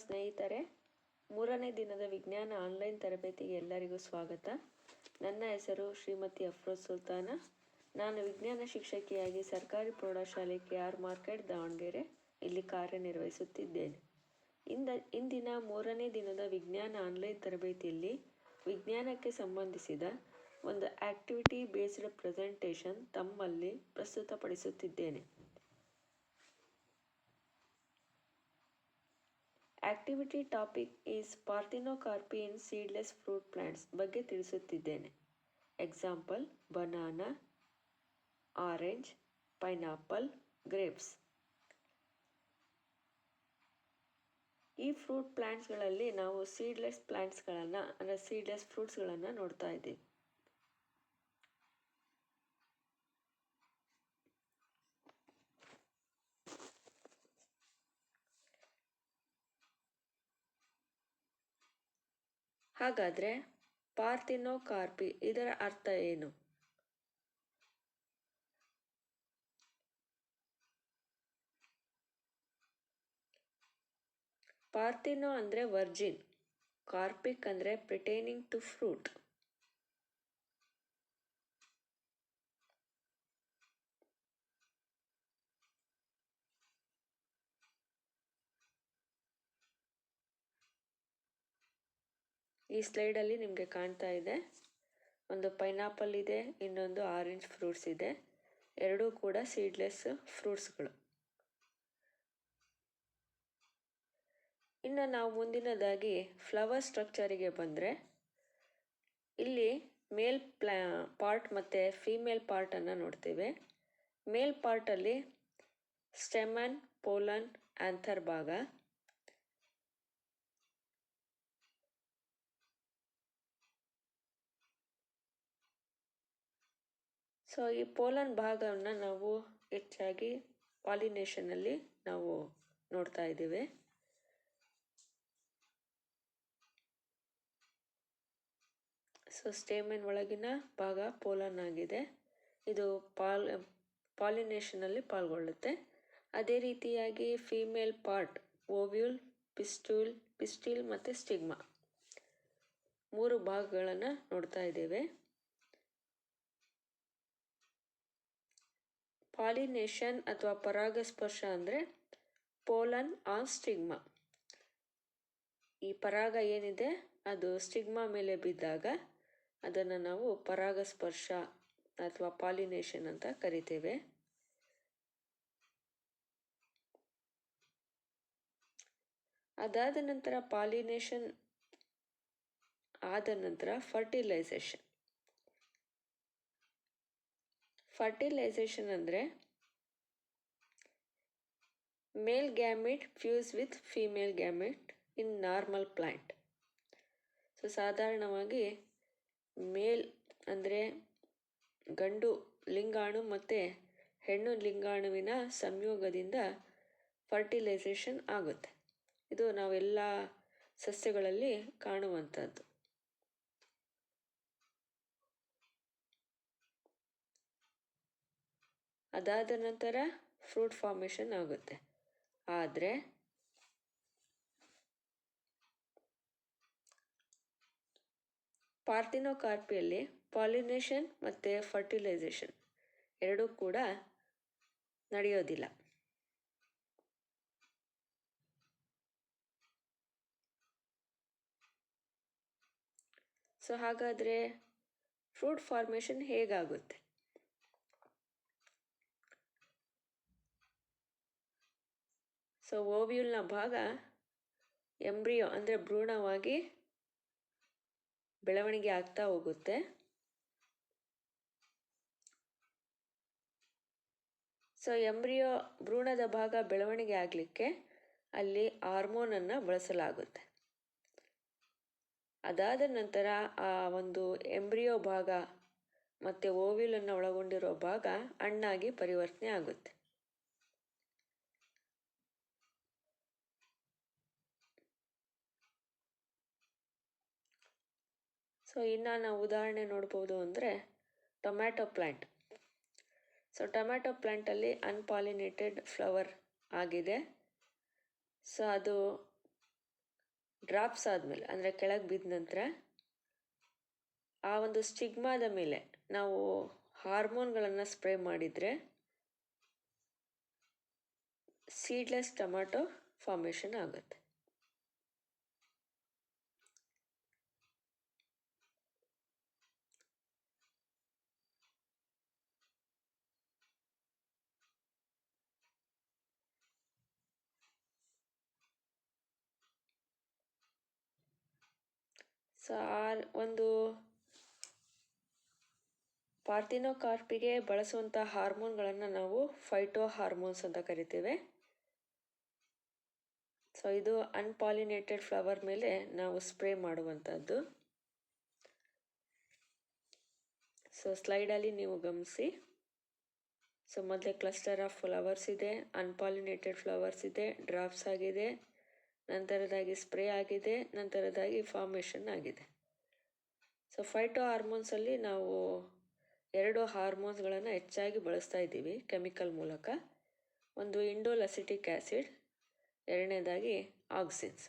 ಸ್ನೇಹಿತರೆ, 3ನೇ ದಿನದ ವಿಜ್ಞಾನ ಆನ್ಲೈನ್ ತರಬೇತಿಗೆ ಎಲ್ಲರಿಗೂ ಸ್ವಾಗತ. ನನ್ನ ಹೆಸರು ಶ್ರೀಮತಿ ಅಫ್ರೋಜ್ ಸುಲ್ತಾನ. ನಾನು ವಿಜ್ಞಾನ ಶಿಕ್ಷಕಿಯಾಗಿ ಸರ್ಕಾರಿ ಪ್ರೌಢಶಾಲೆ KR ಮಾರ್ಕೆಟ್ ದಾವಣಗೆರೆ ಇಲ್ಲಿ ಕಾರ್ಯನಿರ್ವಹಿಸುತ್ತಿದ್ದೇನೆ. ಇಂದಿನ 3ನೇ ದಿನದ ವಿಜ್ಞಾನ ಆನ್ಲೈನ್ ತರಬೇತಿಯಲ್ಲಿ ವಿಜ್ಞಾನಕ್ಕೆ ಸಂಬಂಧಿಸಿದ ಒಂದು ಆಕ್ಟಿವಿಟಿ ಬೇಸ್ಡ್ ಪ್ರೆಸೆಂಟೇಷನ್ ತಮ್ಮಲ್ಲಿ ಪ್ರಸ್ತುತಪಡಿಸುತ್ತಿದ್ದೇನೆ. Activity topic is parthenocarpy in seedless fruit plants ಬಗ್ಗೆ ತಿಳಿಸುತ್ತಿದ್ದೇನೆ. Example: banana, orange, pineapple, grapes. ಈ ಫ್ರೂಟ್ ಪ್ಲಾಂಟ್ಸ್ಗಳಲ್ಲಿ ನಾವು ಸೀಡ್ಲೆಸ್ ಪ್ಲಾಂಟ್ಸ್ಗಳನ್ನು ಅಂದರೆ ಸೀಡ್ಲೆಸ್ ಫ್ರೂಟ್ಸ್ಗಳನ್ನು ನೋಡ್ತಾ ಇದ್ದೀವಿ. ಹಾಗಾದರೆ ಪಾರ್ಥೆನೋಕಾರ್ಪಿ ಇದರ ಅರ್ಥ ಏನು? ಪಾರ್ಥೆನೋ ಅಂದರೆ ವರ್ಜಿನ್, ಕಾರ್ಪಿಕ್ ಅಂದರೆ ಪ್ರಿಟೈನಿಂಗ್ ಟು ಫ್ರೂಟ್. ಈ ಸ್ಲೈಡಲ್ಲಿ ನಿಮಗೆ ಕಾಣ್ತಾ ಇದೆ, ಒಂದು ಪೈನಾಪಲ್ ಇದೆ, ಇನ್ನೊಂದು ಆರೆಂಜ್ ಫ್ರೂಟ್ಸ್ ಇದೆ. ಎರಡೂ ಕೂಡ ಸೀಡ್ಲೆಸ್ ಫ್ರೂಟ್ಸ್ಗಳು. ಇನ್ನು ನಾವು ಮುಂದಿನದಾಗಿ ಫ್ಲವರ್ ಸ್ಟ್ರಕ್ಚರಿಗೆ ಬಂದರೆ, ಇಲ್ಲಿ ಮೇಲ್ ಪಾರ್ಟ್ ಮತ್ತು ಫೀಮೇಲ್ ಪಾರ್ಟನ್ನು ನೋಡ್ತೀವಿ. ಮೇಲ್ ಪಾರ್ಟಲ್ಲಿ ಸ್ಟೆಮನ್, ಪೋಲನ್, ಆಂಥರ್ ಭಾಗ. ಸೊ ಈ ಪೋಲನ್ ಭಾಗವನ್ನು ನಾವು ಹೆಚ್ಚಾಗಿ ಪಾಲಿನೇಷನಲ್ಲಿ ನಾವು ನೋಡ್ತಾ ಇದ್ದೀವಿ. ಸೊ ಸ್ಟೇಮನ್ ಒಳಗಿನ ಭಾಗ ಪೋಲನ್ ಆಗಿದೆ. ಇದು ಪಾಲಿನೇಷನಲ್ಲಿ ಪಾಲ್ಗೊಳ್ಳುತ್ತೆ. ಅದೇ ರೀತಿಯಾಗಿ ಫೀಮೇಲ್ ಪಾರ್ಟ್ ಓವ್ಯೂಲ್, ಪಿಸ್ಟಿಲ್ ಮತ್ತು ಸ್ಟಿಗ್ಮಾ 3 ಭಾಗಗಳನ್ನು ನೋಡ್ತಾ ಇದ್ದೇವೆ. ಪಾಲಿನೇಷನ್ ಅಥವಾ ಪರಾಗಸ್ಪರ್ಶ ಅಂದರೆ ಪೋಲನ್ ಆನ್ ಸ್ಟಿಗ್ಮಾ. ಈ ಪರಾಗ ಏನಿದೆ ಅದು ಸ್ಟಿಗ್ಮಾ ಮೇಲೆ ಬಿದ್ದಾಗ ಅದನ್ನು ನಾವು ಪರಾಗಸ್ಪರ್ಶ ಅಥವಾ ಪಾಲಿನೇಷನ್ ಅಂತ ಕರಿತೇವೆ. ಅದಾದ ನಂತರ ಪಾಲಿನೇಷನ್ ಆದ ನಂತರ ಫರ್ಟಿಲೈಸೇಷನ್ ಅಂದರೆ male gamete fuse with female gamete in normal plant. So ಸಾಧಾರಣವಾಗಿ ಮೇಲ್ ಅಂದರೆ ಗಂಡು ಲಿಂಗಾಣು ಮತ್ತು ಹೆಣ್ಣು ಲಿಂಗಾಣುವಿನ ಸಂಯೋಗದಿಂದ ಫರ್ಟಿಲೈಸೇಷನ್ ಆಗುತ್ತೆ. ಇದು ನಾವೆಲ್ಲ ಸಸ್ಯಗಳಲ್ಲಿ ಕಾಣುವಂಥದ್ದು. ಅದಾದ ನಂತರ ಫ್ರೂಟ್ ಫಾರ್ಮೇಷನ್ ಆಗುತ್ತೆ. ಆದರೆ ಪಾರ್ಥೆನೋಕಾರ್ಪಿಯಲ್ಲಿ ಪಾಲಿನೇಷನ್ ಮತ್ತು ಫರ್ಟಿಲೈಸೇಷನ್ ಎರಡೂ ಕೂಡ ನಡೆಯೋದಿಲ್ಲ. ಸೊ ಹಾಗಾದರೆ ಫ್ರೂಟ್ ಫಾರ್ಮೇಷನ್ ಹೇಗಾಗುತ್ತೆ? ಸೊ ಓವ್ಯೂಲ್ನ ಭಾಗ ಎಂಬ್ರಿಯೋ ಅಂದರೆ ಭ್ರೂಣವಾಗಿ ಬೆಳವಣಿಗೆ ಆಗ್ತಾ ಹೋಗುತ್ತೆ. ಸೊ ಎಂಬ್ರಿಯೋ ಭ್ರೂಣದ ಭಾಗ ಬೆಳವಣಿಗೆ ಆಗಲಿಕ್ಕೆ ಅಲ್ಲಿ ಹಾರ್ಮೋನನ್ನು ಬಳಸಲಾಗುತ್ತೆ. ಅದಾದ ನಂತರ ಆ ಒಂದು ಎಂಬ್ರಿಯೋ ಭಾಗ ಮತ್ತು ಓವ್ಯೂಲನ್ನು ಒಳಗೊಂಡಿರೋ ಭಾಗ ಹಣ್ಣಾಗಿ ಪರಿವರ್ತನೆ ಆಗುತ್ತೆ. ಸೊ ಇನ್ನು ನಾವು ಉದಾಹರಣೆ ನೋಡ್ಬೋದು ಅಂದರೆ ಟೊಮ್ಯಾಟೊ ಪ್ಲ್ಯಾಂಟ್. ಸೊ ಟೊಮ್ಯಾಟೊ ಪ್ಲ್ಯಾಂಟಲ್ಲಿ ಅನ್ಪಾಲಿನೇಟೆಡ್ ಫ್ಲವರ್ ಆಗಿದೆ. ಸೊ ಅದು ಡ್ರಾಪ್ಸ್ ಆದಮೇಲೆ ಅಂದರೆ ಕೆಳಗೆ ಬಿದ್ದ ನಂತರ ಆ ಒಂದು ಸ್ಟಿಗ್ಮಾದ ಮೇಲೆ ನಾವು ಹಾರ್ಮೋನ್ಗಳನ್ನು ಸ್ಪ್ರೇ ಮಾಡಿದರೆ ಸೀಡ್ಲೆಸ್ ಟೊಮ್ಯಾಟೊ ಫಾರ್ಮೇಷನ್ ಆಗುತ್ತೆ. ಸೊ ಒಂದು ಪಾರ್ಥಿನೋಕಾರ್ಪಿಗೆ ಬಳಸುವಂಥ ಹಾರ್ಮೋನ್ಗಳನ್ನು ನಾವು ಫೈಟೋ ಹಾರ್ಮೋನ್ಸ್ ಅಂತ ಕರಿತೇವೆ. ಸೊ ಇದು ಅನ್ಪಾಲಿನೇಟೆಡ್ ಫ್ಲವರ್ ಮೇಲೆ ನಾವು ಸ್ಪ್ರೇ ಮಾಡುವಂಥದ್ದು. ಸೊ ಸ್ಲೈಡಲ್ಲಿ ನೀವು ಗಮನಿಸಿ. ಸೊ ಮೊದಲೇ ಕ್ಲಸ್ಟರ್ ಆಫ್ ಫ್ಲವರ್ಸ್ ಇದೆ, ಅನ್ಪಾಲಿನೇಟೆಡ್ ಫ್ಲವರ್ಸ್ ಇದೆ, ಡ್ರಾಪ್ಸ್ ಆಗಿದೆ, ನಂತರದಾಗಿ ಸ್ಪ್ರೇ ಆಗಿದೆ, ನಂತರದಾಗಿ ಫಾರ್ಮೇಷನ್ ಆಗಿದೆ. ಸೊ ಫೈಟೋ ಹಾರ್ಮೋನ್ಸಲ್ಲಿ ನಾವು 2 ಹಾರ್ಮೋನ್ಸ್ಗಳನ್ನು ಹೆಚ್ಚಾಗಿ ಬಳಸ್ತಾ ಇದ್ದೀವಿ ಕೆಮಿಕಲ್ ಮೂಲಕ. ಒಂದು ಇಂಡೋಲ್ ಅಸಿಟಿಕ್ ಆ್ಯಸಿಡ್, ಎರಡನೇದಾಗಿ auxins.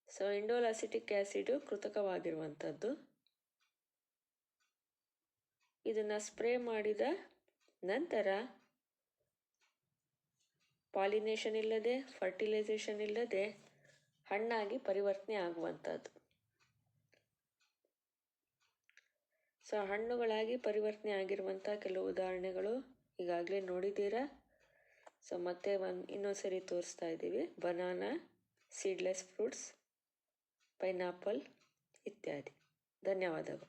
So indole acetic acid ಕೃತಕವಾಗಿರುವಂಥದ್ದು. ಇದನ್ನು ಸ್ಪ್ರೇ ಮಾಡಿದ ನಂತರ ಪಾಲಿನೇಷನ್ ಇಲ್ಲದೆ, ಫರ್ಟಿಲೈಸೇಷನ್ ಇಲ್ಲದೆ ಹಣ್ಣಾಗಿ ಪರಿವರ್ತನೆ ಆಗುವಂಥದ್ದು. ಸೊ ಹಣ್ಣುಗಳಾಗಿ ಪರಿವರ್ತನೆ ಆಗಿರುವಂಥ ಕೆಲವು ಉದಾಹರಣೆಗಳು ಈಗಾಗಲೇ ನೋಡಿದ್ದೀರಾ. ಸೊ ಮತ್ತೆ ಇನ್ನೊಂದು ಸರಿ ತೋರಿಸ್ತಾ ಇದ್ದೀವಿ. ಬನಾನಾ, ಸೀಡ್ಲೆಸ್ ಫ್ರೂಟ್ಸ್, ಪೈನಾಪಲ್ ಇತ್ಯಾದಿ. ಧನ್ಯವಾದಗಳು.